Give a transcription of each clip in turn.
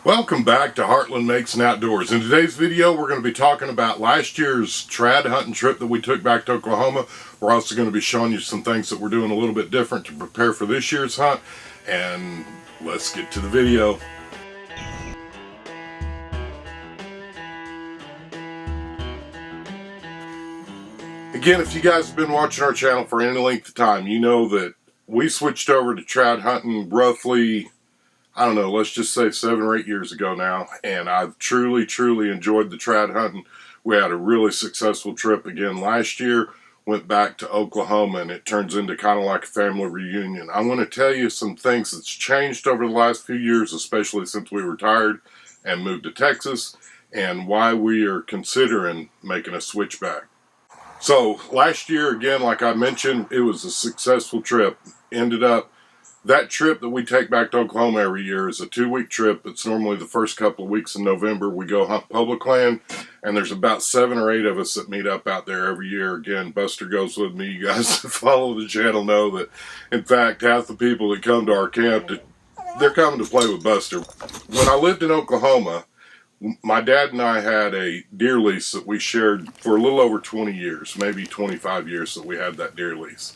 Welcome back to Heartland Makes and Outdoors. In today's video, we're going to be talking about last year's trad hunting trip that we took back to Oklahoma. We're also going to be showing you some things that we're doing a little bit different to prepare for this year's hunt. And let's get to the video. Again, if you guys have been watching our channel for any length of time, you know that we switched over to trad hunting roughly, I don't know, let's just say 7 or 8 years ago now, and I've truly enjoyed the trad hunting. We had a really successful trip again last year, went back to Oklahoma, and it turns into kind of like a family reunion. I'm going to tell you some things that's changed over the last few years, especially since we retired and moved to Texas, and why we are considering making a switchback. So last year, again, like I mentioned, it was a successful trip. Ended up, that trip that we take back to Oklahoma every year is a 2-week trip. It's normally the first couple of weeks in November. We go hunt public land, and there's about 7 or 8 of us that meet up out there every year. Again, Buster goes with me. You guys that follow the channel know that, in fact, half the people that come to our camp, they're coming to play with Buster. When I lived in Oklahoma, my dad and I had a deer lease that we shared for a little over 20 years, maybe 25 years that we had that deer lease.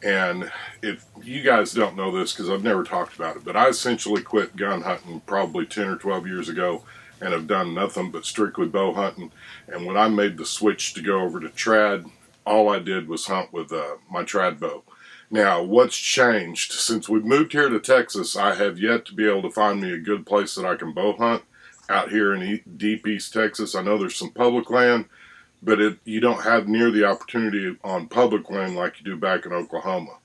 And if you guys don't know this, because I've never talked about it, but I essentially quit gun hunting probably 10 or 12 years ago and have done nothing but strictly bow hunting. And when I made the switch to go over to trad, all I did was hunt with my trad bow. Now, what's changed? Since we've moved here to Texas, I have yet to be able to find me a good place that I can bow hunt out here in deep East Texas. I know there's some public land, but you don't have near the opportunity on public land like you do back in Oklahoma.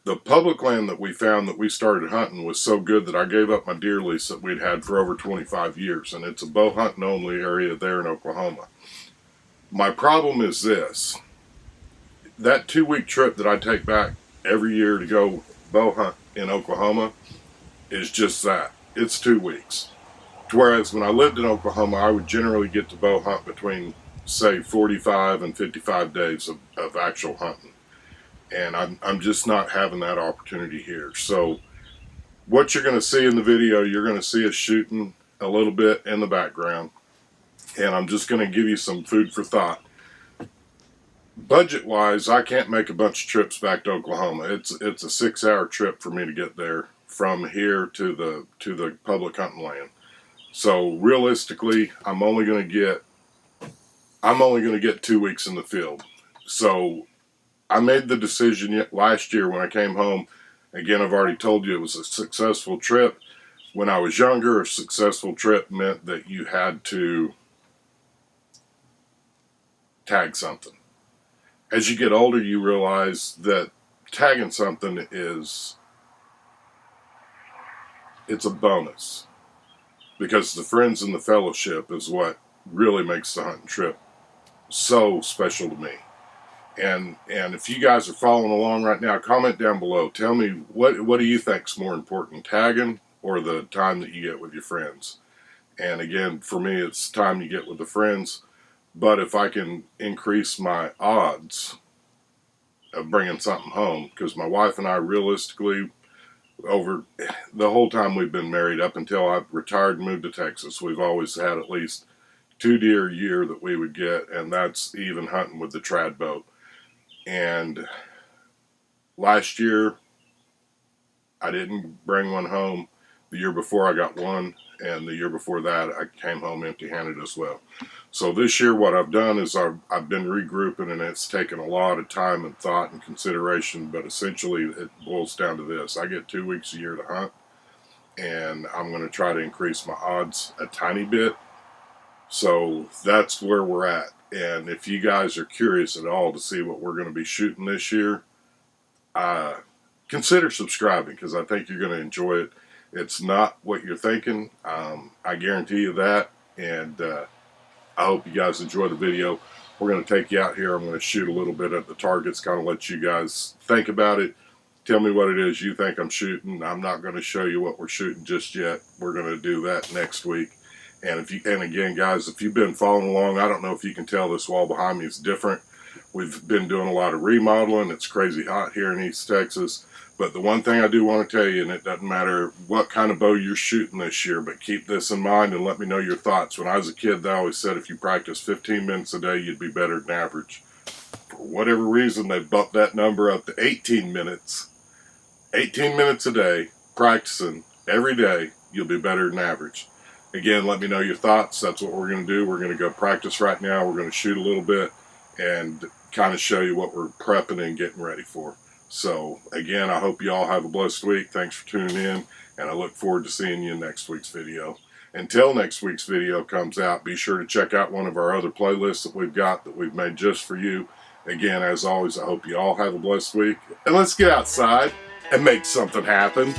The public land that we found that we started hunting was so good that I gave up my deer lease that we'd had for over 25 years, and it's a bow hunting only area there in Oklahoma. My problem is this: that 2-week trip that I take back every year to go bow hunt in Oklahoma is just that. It's 2 weeks. Whereas when I lived in Oklahoma, I would generally get to bow hunt between, say, 45 and 55 days of actual hunting. And I'm just not having that opportunity here. So what you're going to see in the video, you're going to see us shooting a little bit in the background. And I'm just going to give you some food for thought. Budget-wise, I can't make a bunch of trips back to Oklahoma. It's a 6-hour trip for me to get there from here to the public hunting land. So realistically, I'm only going to get 2 weeks in the field. So I made the decision last year when I came home. Again, I've already told you it was a successful trip. When I was younger, a successful trip meant that you had to tag something. As you get older, you realize that tagging something it's a bonus. Because the friends and the fellowship is what really makes the hunting trip so special to me. And if you guys are following along right now, comment down below. Tell me, what do you think's more important, tagging or the time that you get with your friends? And again, for me, it's the time you get with the friends. But if I can increase my odds of bringing something home, because my wife and I realistically, over the whole time we've been married, up until I retired and moved to Texas, we've always had at least 2 deer a year that we would get, and that's even hunting with the trad bow. And last year, I didn't bring one home. The year before, I got one, and the year before that, I came home empty-handed as well. So this year, what I've done is I've been regrouping, and it's taken a lot of time and thought and consideration, but essentially it boils down to this. I get 2 weeks a year to hunt, and I'm going to try to increase my odds a tiny bit. So that's where we're at. And if you guys are curious at all to see what we're going to be shooting this year, consider subscribing, because I think you're going to enjoy it. It's not what you're thinking. I guarantee you that. And I hope you guys enjoy the video. We're going to take you out here. I'm going to shoot a little bit at the targets, kind of let you guys think about it. Tell me what it is you think I'm shooting. I'm not going to show you what we're shooting just yet. We're going to do that next week. And again, guys, if you've been following along, I don't know if you can tell this wall behind me is different. We've been doing a lot of remodeling. It's crazy hot here in East Texas. But the one thing I do want to tell you, and it doesn't matter what kind of bow you're shooting this year, but keep this in mind and let me know your thoughts. When I was a kid, they always said if you practice 15 minutes a day, you'd be better than average. For whatever reason, they bumped that number up to 18 minutes. 18 minutes a day, practicing every day, you'll be better than average. Again, let me know your thoughts. That's what we're going to do. We're going to go practice right now. We're going to shoot a little bit and kind of show you what we're prepping and getting ready for. So, again, I hope you all have a blessed week. Thanks for tuning in, and I look forward to seeing you in next week's video. Until next week's video comes out, be sure to check out one of our other playlists that we've got that we've made just for you. Again, as always, I hope you all have a blessed week. And let's get outside and make something happen.